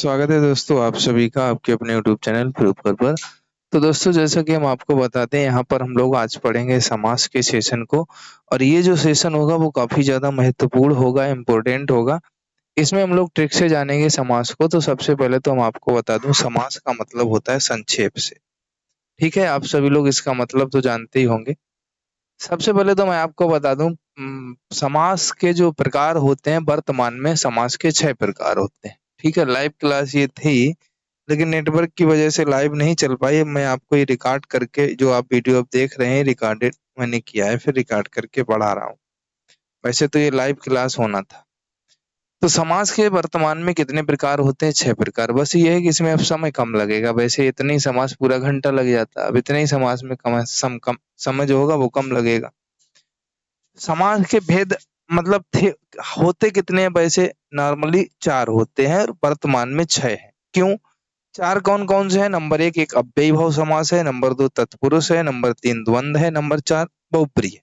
स्वागत है दोस्तों आप सभी का आपके अपने यूट्यूब चैनल प्रूफ पर। तो दोस्तों जैसा कि हम आपको बताते हैं यहाँ पर हम लोग आज पढ़ेंगे समास के सेशन को। और ये जो सेशन होगा वो काफी ज्यादा महत्वपूर्ण होगा, इम्पोर्टेंट होगा। इसमें हम लोग ट्रिक से जानेंगे समास को। तो सबसे पहले तो हम आपको बता दूं समास का मतलब होता है संक्षेप से। ठीक है, आप सभी लोग इसका मतलब तो जानते ही होंगे। सबसे पहले तो मैं आपको बता दूं समास के जो प्रकार होते हैं, वर्तमान में समास के 6 प्रकार होते हैं। ठीक है, लाइव क्लास ये थी लेकिन नेटवर्क की वजह से लाइव नहीं चल पाई। मैं आपको ये रिकॉर्ड करके जो आप वीडियो अब देख रहे हैं रिकॉर्डेड मैंने किया है, फिर रिकॉर्ड करके पढ़ा रहा हूँ। वैसे तो ये लाइव क्लास होना था। तो समाज के वर्तमान में कितने प्रकार होते हैं? 6 प्रकार। बस ये है कि इसमें अब समय कम लगेगा। वैसे इतने ही समाज पूरा घंटा लग जाता, अब इतने ही समाज में कम समय जो होगा वो कम लगेगा। समाज के भेद मतलब थे होते कितने हैं? वैसे नॉर्मली 4 होते हैं और वर्तमान में 6 हैं। क्यों 4? कौन कौन से हैं? नंबर 1 एक अव्ययी भाव समास है, नंबर 2 तत्पुरुष है, नंबर 3 द्वंद्व है, नंबर 4 बहुप्रिय है।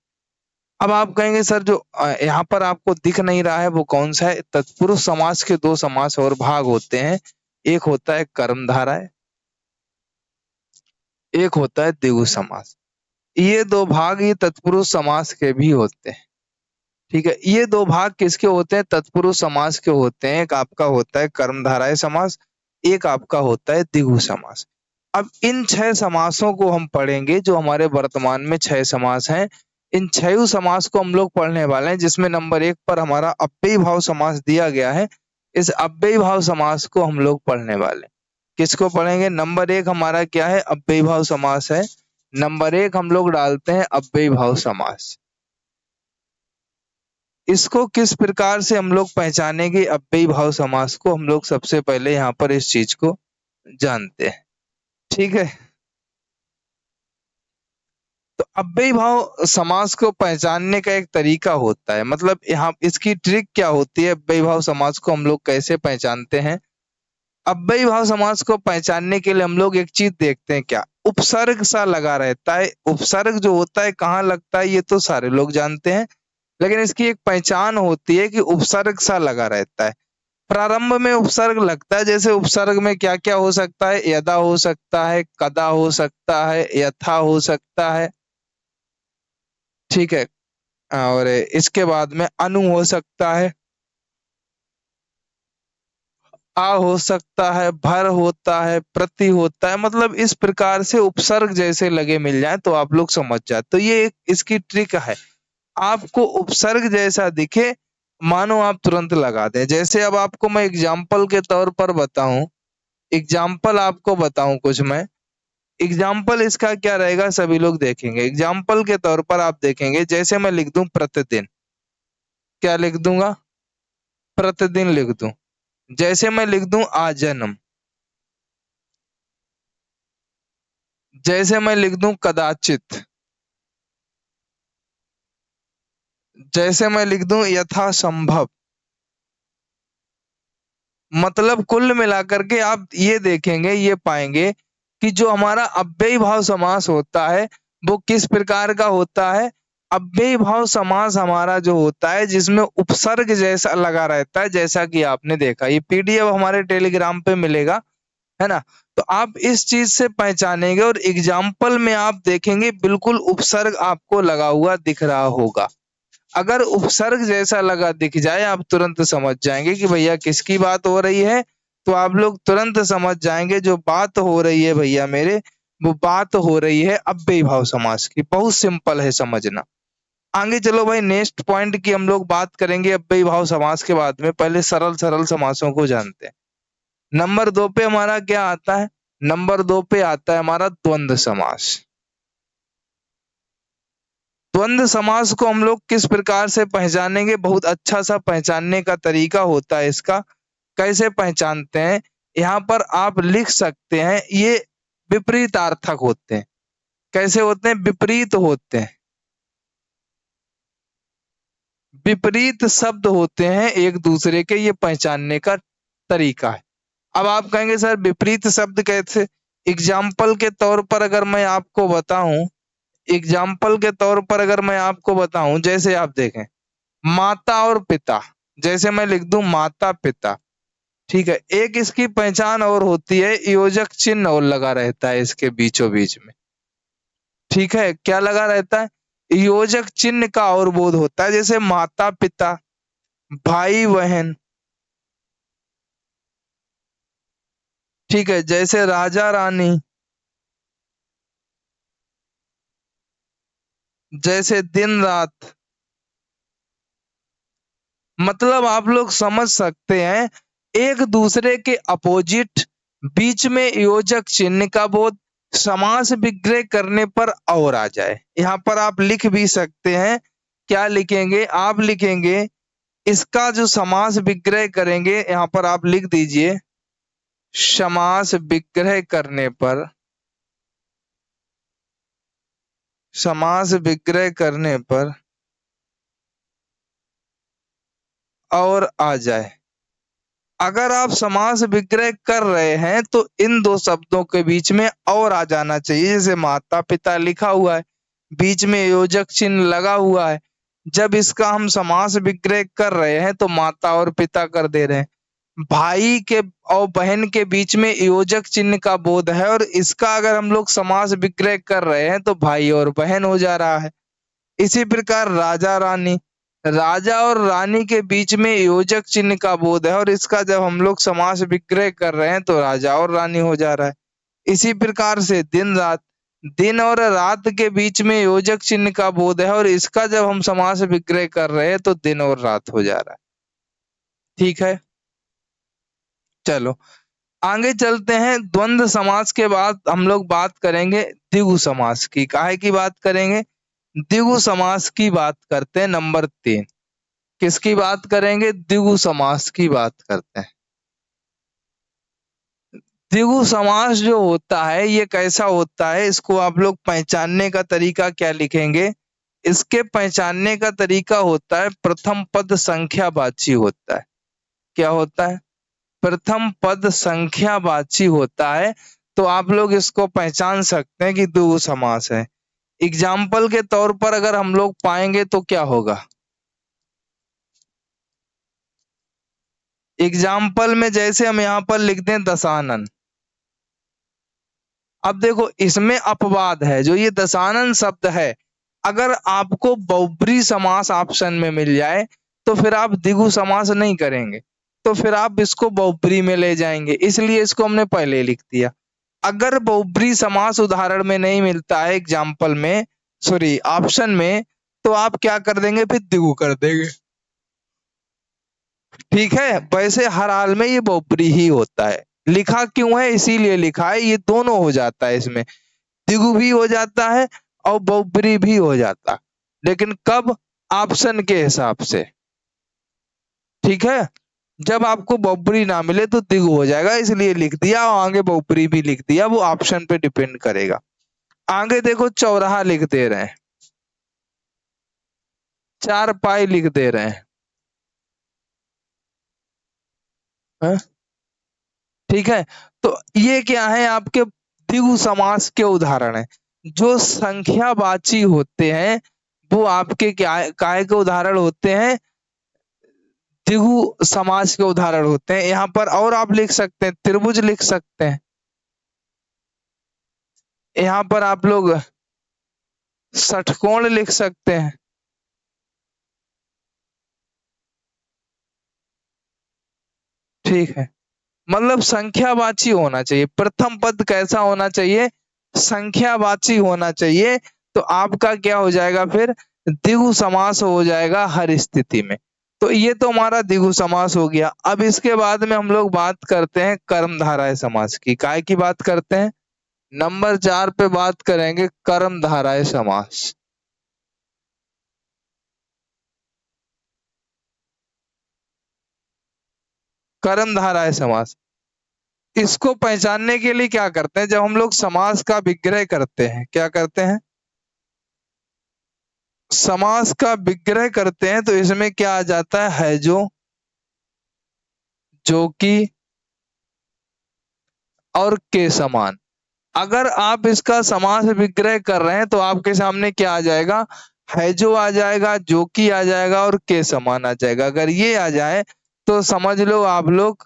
अब आप कहेंगे सर जो यहाँ पर आपको दिख नहीं रहा है वो कौन सा है? तत्पुरुष समास के 2 समास और भाग होते हैं। एक होता है कर्मधारय, एक होता है द्विगु समास। ये 2 भाग ही तत्पुरुष समास के भी होते हैं। ठीक है, ये 2 भाग किसके होते हैं? तत्पुरुष समास के होते हैं। एक आपका होता है कर्मधारय समास, एक आपका होता है द्विगु समास। अब इन 6 समासों को हम पढ़ेंगे जो हमारे वर्तमान में 6 समास हैं। इन 6 समास को हम लोग पढ़ने वाले हैं, जिसमें नंबर 1 पर हमारा अव्ययी भाव समास दिया गया है। इस अव्ययी भाव समास को हम लोग पढ़ने वाले हैं। किसको पढ़ेंगे? नंबर 1 हमारा क्या है? अव्ययी भाव समास है। नंबर 1 हम लोग डालते हैं अव्ययी भाव समास। इसको किस प्रकार से हम लोग पहचानेंगे? अव्ययी भाव समास को हम लोग सबसे पहले यहाँ पर इस चीज को जानते हैं। ठीक है, तो अव्ययी भाव समास को पहचानने का एक तरीका होता है। मतलब यहाँ इसकी ट्रिक क्या होती है? अव्ययी भाव समास को हम लोग कैसे पहचानते हैं? अव्ययी भाव समास को पहचानने के लिए हम लोग एक चीज देखते हैं, क्या उपसर्ग सा लगा रहता है। उपसर्ग जो होता है कहाँ लगता है ये तो सारे लोग जानते हैं, लेकिन इसकी एक पहचान होती है कि उपसर्ग सा लगा रहता है। प्रारंभ में उपसर्ग लगता है। जैसे उपसर्ग में क्या क्या हो सकता है? यदा हो सकता है, कदा हो सकता है, यथा हो सकता है। ठीक है, और इसके बाद में अनु हो सकता है, आ हो सकता है, भर होता है, प्रति होता है। मतलब इस प्रकार से उपसर्ग जैसे लगे मिल जाए तो आप लोग समझ जाए। तो ये एक इसकी ट्रिक है। आपको उपसर्ग जैसा दिखे मानो आप तुरंत लगा दें। जैसे अब आपको मैं एग्जाम्पल के तौर पर बताऊं, एग्जाम्पल आपको बताऊं कुछ मैं। एग्जाम्पल इसका क्या रहेगा सभी लोग देखेंगे। एग्जाम्पल के तौर पर आप देखेंगे, जैसे मैं लिख दूं प्रतिदिन, क्या लिख दूंगा? प्रतिदिन लिख दूं। जैसे मैं लिख दूं आजन्म, जैसे मैं लिख दूं कदाचित, जैसे मैं लिख दूं यथासंभव। मतलब कुल मिलाकर के आप ये देखेंगे, ये पाएंगे कि जो हमारा अव्ययी भाव समास होता है वो किस प्रकार का होता है। अव्ययी भाव समास हमारा जो होता है जिसमें उपसर्ग जैसा लगा रहता है, जैसा कि आपने देखा। ये पीडीएफ हमारे टेलीग्राम पे मिलेगा, है ना? तो आप इस चीज से पहचानेंगे और एग्जाम्पल में आप देखेंगे बिल्कुल उपसर्ग आपको लगा हुआ दिख रहा होगा। अगर उपसर्ग जैसा लगा दिख जाए आप तुरंत समझ जाएंगे कि भैया किसकी बात हो रही है। तो आप लोग तुरंत समझ जाएंगे जो बात हो रही है भैया मेरे, वो बात हो रही है अव्ययी भाव समास की। बहुत सिंपल है समझना। आगे चलो भाई, नेक्स्ट पॉइंट की हम लोग बात करेंगे अव्ययी भाव समास के बाद में। पहले सरल सरल समासों को जानते हैं। नंबर 2 पे हमारा क्या आता है? नंबर 2 पे आता है हमारा द्वंद्व समास। द्वंद्व समास को हम लोग किस प्रकार से पहचानेंगे? बहुत अच्छा सा पहचानने का तरीका होता है इसका। कैसे पहचानते हैं? यहाँ पर आप लिख सकते हैं, ये विपरीतार्थक होते हैं। कैसे होते हैं? विपरीत होते हैं। विपरीत शब्द होते हैं एक दूसरे के, ये पहचानने का तरीका है। अब आप कहेंगे सर विपरीत शब्द कैसे? एग्जाम्पल के तौर पर अगर मैं आपको बताऊं, एग्जाम्पल के तौर पर अगर मैं आपको बताऊं, जैसे आप देखें माता और पिता। जैसे मैं लिख दूं माता पिता, ठीक है, एक इसकी पहचान और होती है, योजक चिन्ह और लगा रहता है इसके बीचों बीच में। ठीक है, क्या लगा रहता है? योजक चिन्ह का और बोध होता है, जैसे माता पिता, भाई बहन। ठीक है, जैसे राजा रानी, जैसे दिन रात। मतलब आप लोग समझ सकते हैं, एक दूसरे के अपोजिट, बीच में योजक चिन्ह का बोध, समास विग्रह करने पर और आ जाए। यहाँ पर आप लिख भी सकते हैं, क्या लिखेंगे? आप लिखेंगे इसका जो समास विग्रह करेंगे, यहाँ पर आप लिख दीजिए, समास विग्रह करने पर, समास विग्रह करने पर और आ जाए। अगर आप समास विग्रह कर रहे हैं तो इन दो शब्दों के बीच में और आ जाना चाहिए, जैसे माता पिता लिखा हुआ है, बीच में योजक चिन्ह लगा हुआ है। जब इसका हम समास विग्रह कर रहे हैं तो माता और पिता कर दे रहे हैं। भाई के और बहन के बीच में योजक चिन्ह का बोध है, और इसका अगर हम लोग समास विग्रह कर रहे हैं तो भाई और बहन हो जा रहा है। इसी प्रकार राजा रानी, राजा और रानी के बीच में योजक चिन्ह का बोध है, और इसका जब हम लोग समास विग्रह कर रहे हैं तो राजा और रानी हो जा रहा है। इसी प्रकार से दिन रात, दिन और रात के बीच में योजक चिन्ह का बोध है, और इसका जब हम समास विग्रह कर रहे हैं तो दिन और रात हो जा रहा है। ठीक है, चलो आगे चलते हैं। द्वंद्व समास के बाद हम लोग बात करेंगे द्विगु समास की। काहे की बात करेंगे? द्विगु समास की बात करते हैं, नंबर 3। किसकी बात करेंगे? द्विगु समास की बात करते हैं। द्विगु समास जो होता है ये कैसा होता है, इसको आप लोग पहचानने का तरीका क्या लिखेंगे? इसके पहचानने का तरीका होता है, प्रथम पद संख्यावाची होता है। क्या होता है? प्रथम पद संख्यावाची होता है। तो आप लोग इसको पहचान सकते हैं कि द्विगु समास है। एग्जाम्पल के तौर पर अगर हम लोग पाएंगे तो क्या होगा? एग्जाम्पल में जैसे हम यहाँ पर लिख दें दशानन। अब देखो इसमें अपवाद है, जो ये दशानन शब्द है, अगर आपको बहुब्री समास ऑप्शन में मिल जाए तो फिर आप द्विगु समास नहीं करेंगे, तो फिर आप इसको बहुब्री में ले जाएंगे, इसलिए इसको हमने पहले लिख दिया। अगर बहुब्री समास उदाहरण में नहीं मिलता है, एग्जाम्पल में, सॉरी ऑप्शन में, तो आप क्या कर देंगे? फिर द्विगु कर देंगे। ठीक है, वैसे हर हाल में ये बहुब्री ही होता है। लिखा क्यों है? इसीलिए लिखा है, ये दोनों हो जाता है, इसमें द्विगु भी हो जाता है और बहुब्री भी हो जाता, लेकिन कब? ऑप्शन के हिसाब से। ठीक है, जब आपको बहुब्री ना मिले तो द्विगु हो जाएगा, इसलिए लिख दिया, और आगे बहुब्री भी लिख दिया, वो ऑप्शन पे डिपेंड करेगा। आगे देखो चौराहा लिख दे रहे हैं, चार पाई लिख दे रहे हैं। हाँ? ठीक है, तो ये क्या है? आपके द्विगु समास के उदाहरण है। जो संख्यावाची होते हैं वो आपके क्या काय के उदाहरण होते हैं? द्विगु समास के उदाहरण होते हैं। यहाँ पर और आप लिख सकते हैं, त्रिभुज लिख सकते हैं। यहाँ पर आप लोग षटकोण लिख सकते हैं। ठीक है, मतलब संख्यावाची होना चाहिए। प्रथम पद कैसा होना चाहिए? संख्यावाची होना चाहिए। तो आपका क्या हो जाएगा फिर? द्विगु समास हो जाएगा हर स्थिति में। तो ये तो हमारा द्विगु समास हो गया। अब इसके बाद में हम लोग बात करते हैं कर्मधारय समास की। काय की बात करते हैं? नंबर 4 पे बात करेंगे कर्मधारय समास। कर्मधारय समास, इसको पहचानने के लिए क्या करते हैं? जब हम लोग समास का विग्रह करते हैं, क्या करते हैं? समास का विग्रह करते हैं, तो इसमें क्या आ जाता है जो कि और के समान। अगर आप इसका समास विग्रह कर रहे हैं तो आपके सामने क्या आ जाएगा? है जो आ जाएगा, जो कि आ जाएगा, और के समान आ जाएगा। अगर ये आ जाए तो समझ लो आप लोग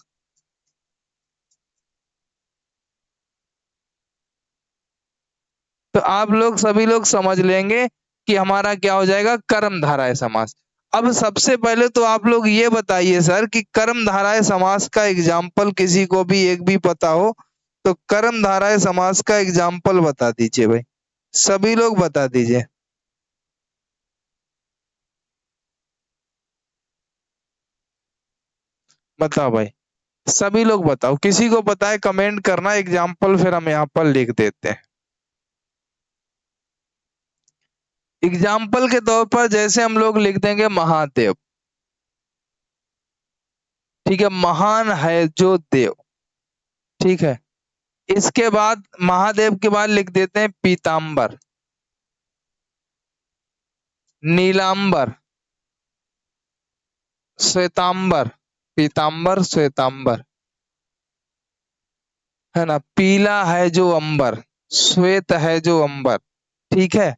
तो आप लोग सभी लोग समझ लेंगे कि हमारा क्या हो जाएगा, कर्मधारय समास। अब सबसे पहले तो आप लोग ये बताइए सर कि कर्मधारय समास का एग्जाम्पल किसी को भी एक भी पता हो तो कर्मधारय समास का एग्जाम्पल बता दीजिए भाई, सभी लोग बता दीजिए। बताओ भाई, सभी लोग बताओ, किसी को पता है कमेंट करना एग्जाम्पल, फिर हम यहाँ पर लिख देते हैं। एग्जाम्पल के तौर पर जैसे हम लोग लिख देंगे महादेव, ठीक है, महान है जो देव, ठीक है। इसके बाद महादेव के बाद लिख देते हैं पीतांबर, नीलांबर, श्वेतांबर, पीतांबर श्वेतांबर, है ना, पीला है जो अंबर, श्वेत है जो अंबर, ठीक है।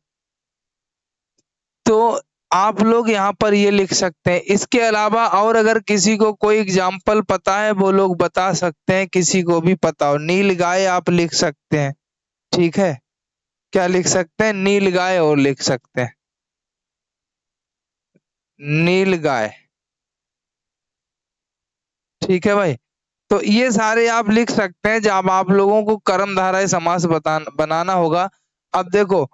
तो आप लोग यहाँ पर ये लिख सकते हैं। इसके अलावा और अगर किसी को कोई एग्जाम्पल पता है वो लोग बता सकते हैं, किसी को भी पता हो। नील गाय आप लिख सकते हैं, ठीक है। क्या लिख सकते हैं, नील गाय, और लिख सकते हैं नील गाय, ठीक है भाई। तो ये सारे आप लिख सकते हैं जब आप लोगों को कर्मधारय समास बनाना होगा। अब देखो,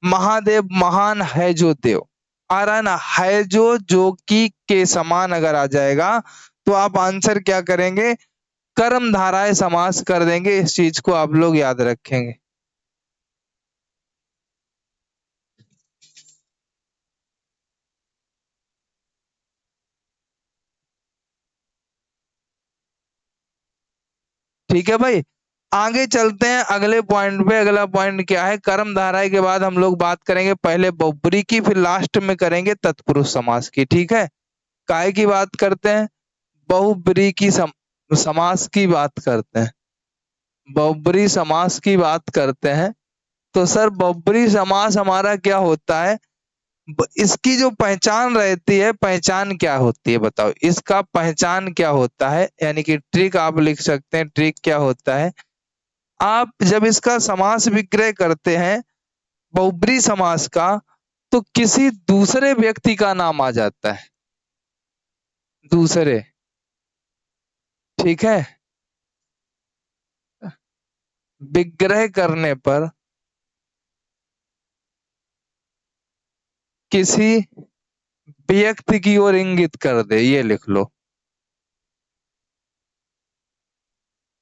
महादेव, महान है जो देव आ रहा है ना, है जो कि के समान अगर आ जाएगा तो आप आंसर क्या करेंगे, कर्मधारय समास कर देंगे। इस चीज को आप लोग याद रखेंगे। ठीक है भाई, आगे चलते हैं अगले पॉइंट पे। अगला पॉइंट क्या है, कर्मधारय के बाद हम लोग बात करेंगे पहले बहुब्री की, फिर लास्ट में करेंगे तत्पुरुष समास की, ठीक है। काय की बात करते हैं, बहुब्री की समास की बात करते हैं, बहुब्री समास की बात करते हैं। तो सर बहुब्री समास हमारा क्या होता है, इसकी जो पहचान रहती है, पहचान क्या होती है बताओ, इसका पहचान क्या होता है, यानी कि ट्रिक आप लिख सकते हैं, ट्रिक क्या होता है। आप जब इसका समास विग्रह करते हैं बहुब्री समास का, तो किसी दूसरे व्यक्ति का नाम आ जाता है, दूसरे, ठीक है। विग्रह करने पर किसी व्यक्ति की ओर इंगित कर दे, ये लिख लो,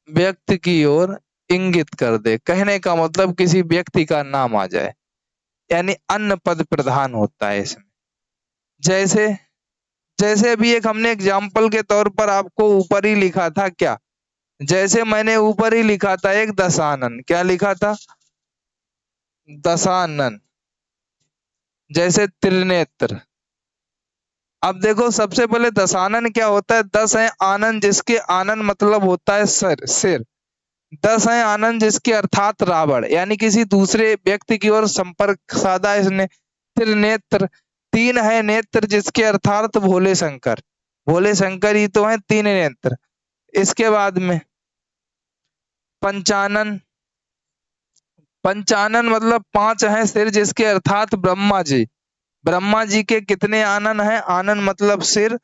व्यक्ति की ओर इंगित कर दे, कहने का मतलब किसी व्यक्ति का नाम आ जाए, यानी अन्य पद प्रधान होता है इसमें। जैसे जैसे अभी एक हमने एग्जाम्पल के तौर पर आपको ऊपर ही लिखा था क्या, जैसे मैंने ऊपर ही लिखा था एक दशानन, क्या लिखा था, दशानन, जैसे त्रिनेत्र। अब देखो सबसे पहले दशानन क्या होता है, 10 है आनंद, जिसके आनंद मतलब होता है सर, सिर। 10 है आनंद जिसके अर्थात रावण, यानी किसी दूसरे व्यक्ति की ओर संपर्क साधा इसने। त्रिनेत्र, 3 है नेत्र जिसके अर्थात भोले शंकर, भोले शंकर ही तो है 3 नेत्र। इसके बाद में पंचानन, पंचानन मतलब 5 है सिर जिसके अर्थात ब्रह्मा जी, ब्रह्मा जी के कितने आनन है, आनन मतलब सिर,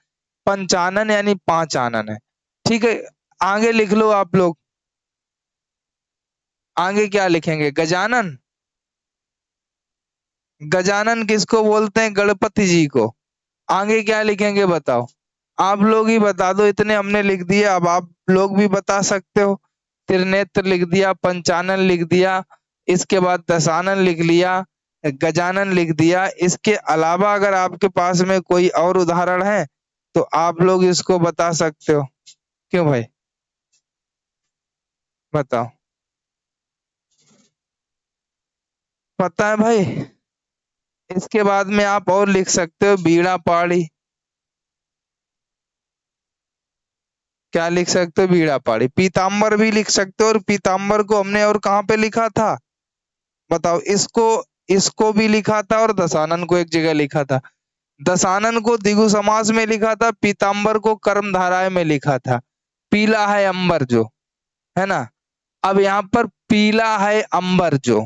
पंचानन यानी 5 आनन है, ठीक है। आगे लिख लो आप लोग, आगे क्या लिखेंगे, गजानन, गजानन किसको बोलते हैं, गणपति जी को। आगे क्या लिखेंगे बताओ, आप लोग ही बता दो, इतने हमने लिख दिए, अब आप लोग भी बता सकते हो। त्रिनेत्र लिख दिया, पंचानन लिख दिया, इसके बाद दशानन लिख लिया, गजानन लिख दिया। इसके अलावा अगर आपके पास में कोई और उदाहरण है तो आप लोग इसको बता सकते हो। क्यों भाई, बताओ, पता है भाई। इसके बाद में आप और लिख सकते हो बीड़ा पाड़ी, क्या लिख सकते हो, बीड़ा पाड़ी। पीताम्बर भी लिख सकते हो, और पीताम्बर को हमने और कहाँ पे लिखा था बताओ, इसको, इसको भी लिखा था और दशानन को एक जगह लिखा था। दशानन को द्विगु समास में लिखा था, पीताम्बर को कर्मधारय में लिखा था। पीला है अंबर जो, है ना। अब यहाँ पर पीला है अंबर जो,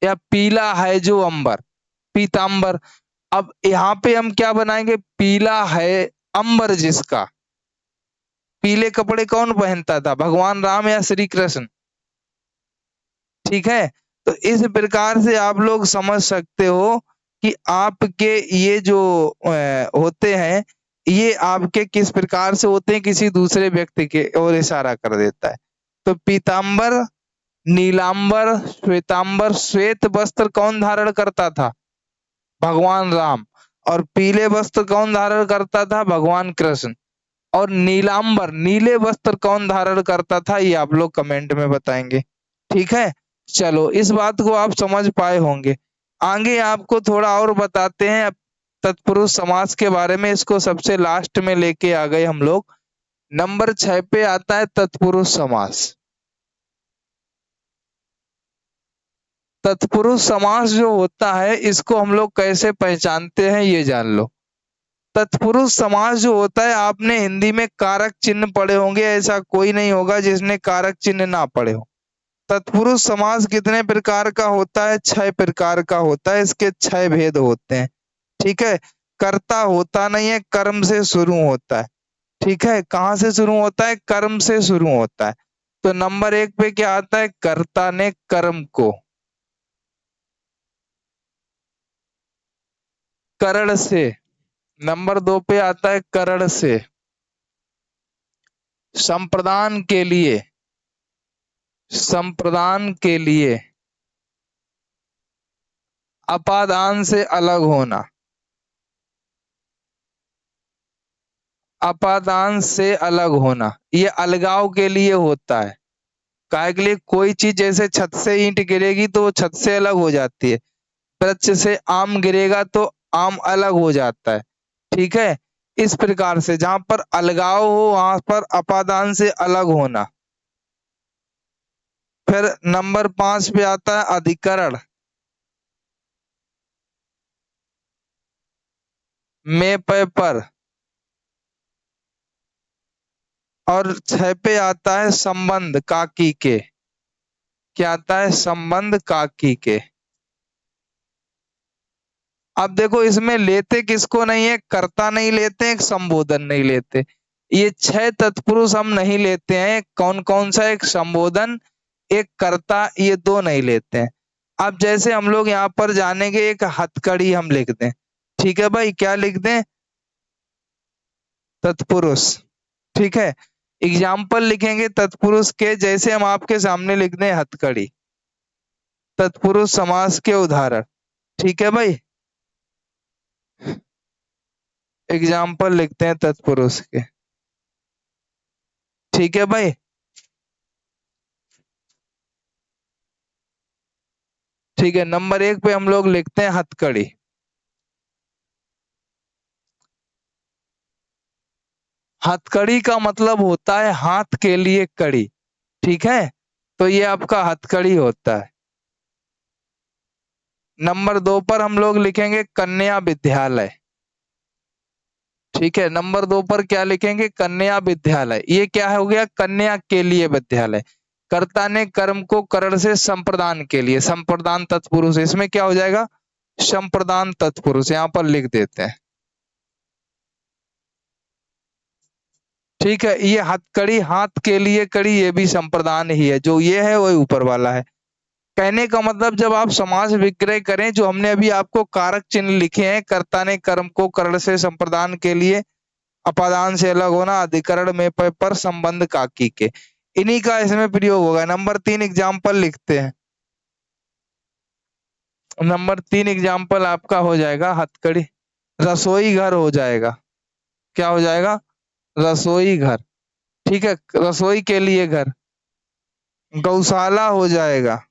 या पीला है जो अंबर, पीतांबर। अब यहाँ पे हम क्या बनाएंगे, पीला है अंबर जिसका। पीले कपड़े कौन पहनता था, भगवान राम या श्री कृष्ण। ठीक है, तो इस प्रकार से आप लोग समझ सकते हो कि आपके ये जो होते हैं, ये आपके किस प्रकार से होते हैं, किसी दूसरे व्यक्ति के ओर इशारा कर देता है। तो पीतांबर, नीलांबर, श्वेतांबर, श्वेत वस्त्र कौन धारण करता था, भगवान राम। और पीले वस्त्र कौन धारण करता था, भगवान कृष्ण। और नीलांबर, नीले वस्त्र कौन धारण करता था, ये आप लोग कमेंट में बताएंगे। ठीक है, चलो इस बात को आप समझ पाए होंगे। आगे आपको थोड़ा और बताते हैं तत्पुरुष समास के बारे में। इसको सबसे लास्ट में लेके आ गए हम लोग। नंबर 6 पे आता है तत्पुरुष समास। तत्पुरुष समास जो होता है, इसको हम लोग कैसे पहचानते हैं ये जान लो। तत्पुरुष समास जो होता है, आपने हिंदी में कारक चिन्ह पढ़े होंगे, ऐसा कोई नहीं होगा जिसने कारक चिन्ह ना पढ़े हो। तत्पुरुष समास कितने प्रकार का होता है, 6 प्रकार का होता है। इसके 6 भेद होते हैं। ठीक है, कर्ता होता नहीं है, कर्म से शुरू होता है। ठीक है, कहाँ से शुरू होता है, कर्म से शुरू होता है। तो नंबर 1 पे क्या आता है, कर्ता ने कर्म को करण से। नंबर 2 पे आता है करण से, संप्रदान के लिए, संप्रदान के लिए, अपादान से अलग होना, अपादान से अलग होना, ये अलगाव के लिए होता है। काहे के लिए, कोई चीज जैसे छत से ईंट गिरेगी तो वो छत से अलग हो जाती है, वृक्ष से आम गिरेगा तो आम अलग हो जाता है। ठीक है, इस प्रकार से जहां पर अलगाव हो वहां पर अपादान से अलग होना। फिर नंबर 5 पे आता है अधिकरण, में पे पर। और 6 पे आता है संबंध काकी के। क्या आता है, संबंध काकी के। अब देखो इसमें लेते किसको नहीं है, कर्ता नहीं लेते, एक संबोधन नहीं लेते। ये 6 तत्पुरुष हम नहीं लेते हैं। कौन कौन सा, एक संबोधन, एक कर्ता, ये 2 नहीं लेते हैं। अब जैसे हम लोग यहाँ पर जानेंगे, एक हथकड़ी हम लिख दें। ठीक है भाई, क्या लिख दें, तत्पुरुष। ठीक है, एग्जाम्पल लिखेंगे तत्पुरुष के, जैसे हम आपके सामने लिख दें हथकड़ी, तत्पुरुष समास के उदाहरण। ठीक है भाई, एग्जाम्पल लिखते हैं तत्पुरुष के। ठीक है भाई, ठीक है। नंबर 1 पे हम लोग लिखते हैं हथकड़ी। हथकड़ी का मतलब होता है हाथ के लिए कड़ी। ठीक है, तो ये आपका हथकड़ी होता है। नंबर 2 पर हम लोग लिखेंगे कन्या विद्यालय। ठीक है, नंबर 2 पर क्या लिखेंगे, कन्या विद्यालय। ये क्या हो गया, कन्या के लिए विद्यालय। कर्ता ने कर्म को करण से संप्रदान के लिए, संप्रदान तत्पुरुष, इसमें क्या हो जाएगा, संप्रदान तत्पुरुष, यहाँ पर लिख देते हैं। ठीक है, ये हथकड़ी, हाथ के लिए कड़ी, ये भी संप्रदान ही है। जो ये है वही ऊपर वाला है। कहने का मतलब, जब आप समास विग्रह करें, जो हमने अभी आपको कारक चिन्ह लिखे हैं, कर्ता ने कर्म को करण से संप्रदान के लिए, अपादान से अलग होना, अधिकरण में पर संबंध काकी के, इन्हीं का इसमें प्रयोग होगा। नंबर 3 एग्जाम्पल लिखते हैं। नंबर 3 एग्जाम्पल आपका हो जाएगा हथकड़ी, रसोई घर हो जाएगा। क्या हो जाएगा, रसोई घर। ठीक है, रसोई के लिए घर। गौशाला हो जाएगा।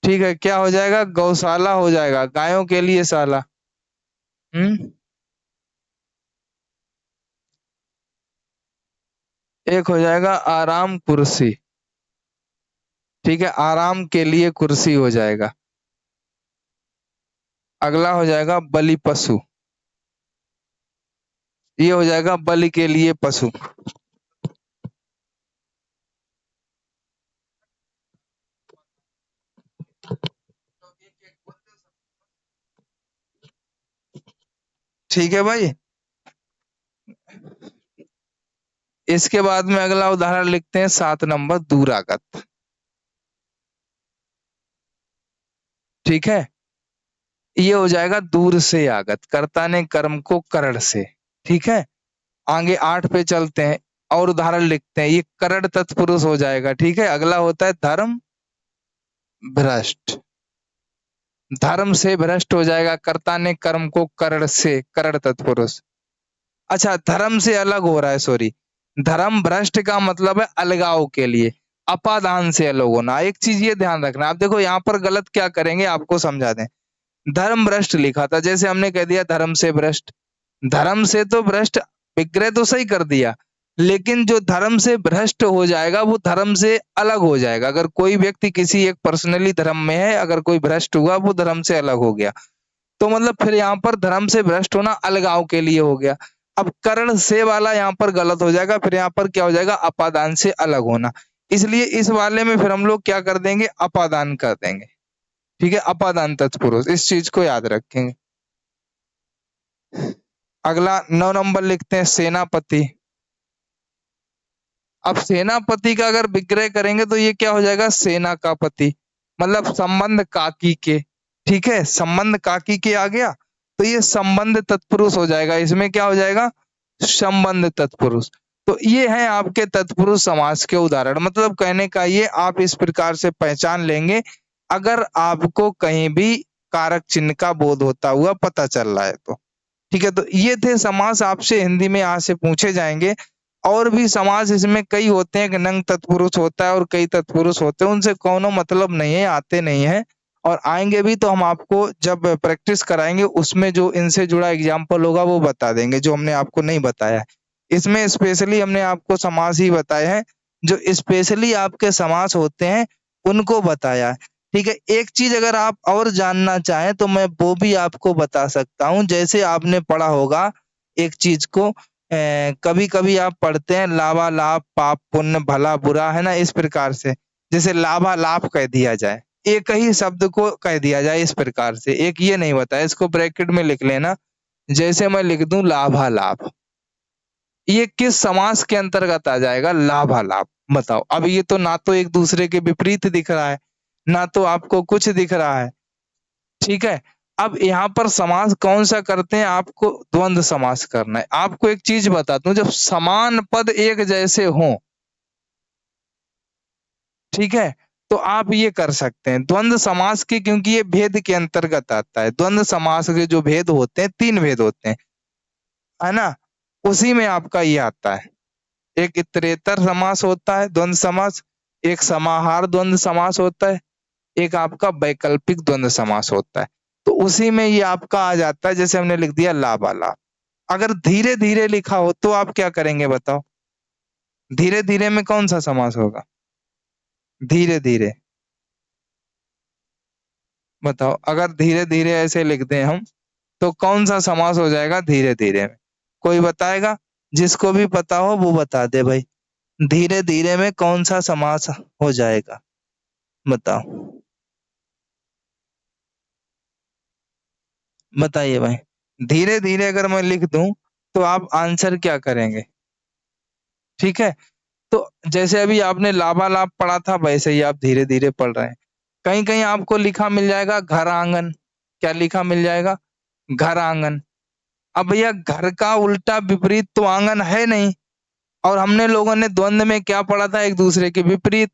ठीक है, क्या हो जाएगा, गौशाला हो जाएगा, गायों के लिए शाला। हम्म, एक हो जाएगा आराम कुर्सी। ठीक है, आराम के लिए कुर्सी हो जाएगा। अगला हो जाएगा बलि पशु। ये हो जाएगा बलि के लिए पशु। ठीक है भाई। इसके बाद में अगला उदाहरण लिखते हैं 7 नंबर दूरागत। ठीक है, ये हो जाएगा दूर से आगत, कर्ता ने कर्म को करण से। ठीक है, आगे 8 पे चलते हैं और उदाहरण लिखते हैं, ये करण तत्पुरुष हो जाएगा। ठीक है, अगला होता है धर्म भ्रष्ट। धर्म से भ्रष्ट हो जाएगा, कर्ता ने कर्म को करण से, करण तत्पुरुष। अच्छा, धर्म से अलग हो रहा है, सॉरी। धर्म भ्रष्ट का मतलब है अलगाव के लिए, अपादान से अलग होना। एक चीज ये ध्यान रखना, आप देखो यहाँ पर गलत क्या करेंगे, आपको समझा दें। धर्म भ्रष्ट लिखा था, जैसे हमने कह दिया धर्म से भ्रष्ट। धर्म से तो भ्रष्ट, विग्रह तो सही कर दिया, लेकिन जो धर्म से भ्रष्ट हो जाएगा वो धर्म से अलग हो जाएगा। अगर कोई व्यक्ति किसी एक पर्सनली धर्म में है, अगर कोई भ्रष्ट हुआ वो धर्म से अलग हो गया, तो मतलब फिर यहाँ पर धर्म से भ्रष्ट होना अलगाव के लिए हो गया। अब कर्ण से वाला यहाँ पर गलत हो जाएगा, फिर यहाँ पर क्या हो जाएगा, अपादान से अलग होना। इसलिए इस वाले में फिर हम लोग क्या कर देंगे, अपादान कर देंगे। ठीक है, अपादान तत्पुरुष, इस चीज को याद रखेंगे। अगला 9 नंबर लिखते हैं सेनापति। अब सेनापति का अगर विग्रह करेंगे तो ये क्या हो जाएगा, सेना का पति, मतलब संबंध काकी के। ठीक है, संबंध काकी के आ गया, तो ये संबंध तत्पुरुष हो जाएगा। इसमें क्या हो जाएगा, संबंध तत्पुरुष। तो ये है आपके तत्पुरुष समास के उदाहरण। मतलब कहने का ये, आप इस प्रकार से पहचान लेंगे अगर आपको कहीं भी कारक चिन्ह का बोध होता हुआ पता चल रहा है तो। ठीक है, तो ये थे समास, आपसे हिंदी में यहाँ से पूछे जाएंगे। और भी समास इसमें कई होते हैं, कि नंग तत्पुरुष होता है और कई तत्पुरुष होते हैं, उनसे कोनो मतलब नहीं है, आते नहीं है और आएंगे भी तो हम आपको जब प्रैक्टिस कराएंगे उसमें जो इनसे जुड़ा एग्जाम्पल होगा वो बता देंगे, जो हमने आपको नहीं बताया है। इसमें स्पेशली हमने आपको समास ही बताए हैं, जो स्पेशली आपके समास होते हैं उनको बताया है। ठीक है, एक चीज अगर आप और जानना चाहें तो मैं वो भी आपको बता सकता हूँ। जैसे आपने पढ़ा होगा एक चीज को, कभी कभी आप पढ़ते हैं लाभालाभ, पाप पुण्य, भला बुरा, है ना, इस प्रकार से। जैसे लाभालाभ कह दिया जाए, एक ही शब्द को कह दिया जाए इस प्रकार से, एक ये नहीं बताया, इसको ब्रैकेट में लिख लेना। जैसे मैं लिख दूं लाभालाभ, ये किस समास के अंतर्गत आ जाएगा, लाभालाभ। बताओ, अब ये तो ना तो एक दूसरे के विपरीत दिख रहा है, ना तो आपको कुछ दिख रहा है। ठीक है, अब यहाँ पर समास कौन सा करते हैं, आपको द्वंद्व समास करना है। आपको एक चीज बताता हूँ, जब समान पद एक जैसे हों, ठीक है, तो आप ये कर सकते हैं द्वंद्व समास के, क्योंकि ये भेद के अंतर्गत आता है। द्वंद्व समास के जो भेद होते हैं, 3 भेद होते हैं, है ना, उसी में आपका ये आता है। एक इतरेतर समास होता है द्वंद्व समास, एक समाहार द्वंद्व समास होता है, एक आपका वैकल्पिक द्वंद्व समास होता है। तो उसी में ये आपका आ जाता है, जैसे हमने लिख दिया लाभालाभ। अगर धीरे धीरे लिखा हो तो आप क्या करेंगे बताओ, धीरे धीरे में कौन सा समास होगा, धीरे धीरे बताओ, अगर धीरे धीरे ऐसे लिख दें हम तो कौन सा समास हो जाएगा धीरे धीरे में, कोई बताएगा, जिसको भी पता हो वो बता दे भाई, धीरे धीरे में कौन सा समास हो जाएगा, बताओ, बताइए भाई। धीरे धीरे अगर मैं लिख दूं तो आप आंसर क्या करेंगे। ठीक है, तो जैसे अभी आपने लाभालाभ पढ़ा था वैसे ही आप धीरे धीरे पढ़ रहे हैं। कहीं कहीं आपको लिखा मिल जाएगा घर आंगन, क्या लिखा मिल जाएगा, घर आंगन। अब भैया घर का उल्टा विपरीत तो आंगन है नहीं, और हमने लोगों ने द्वंद्व में क्या पढ़ा था, एक दूसरे के विपरीत।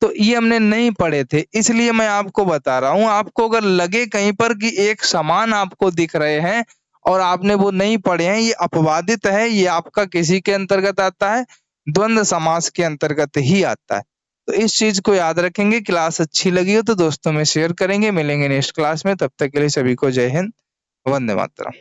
तो ये हमने नहीं पढ़े थे, इसलिए मैं आपको बता रहा हूँ। आपको अगर लगे कहीं पर कि एक समान आपको दिख रहे हैं और आपने वो नहीं पढ़े हैं, ये अपवादित है, ये आपका किसी के अंतर्गत आता है, द्वंद्व समास के अंतर्गत ही आता है। तो इस चीज को याद रखेंगे। क्लास अच्छी लगी हो तो दोस्तों में शेयर करेंगे। मिलेंगे नेक्स्ट क्लास में, तब तक के लिए सभी को जय हिंद, वंदे मातरम।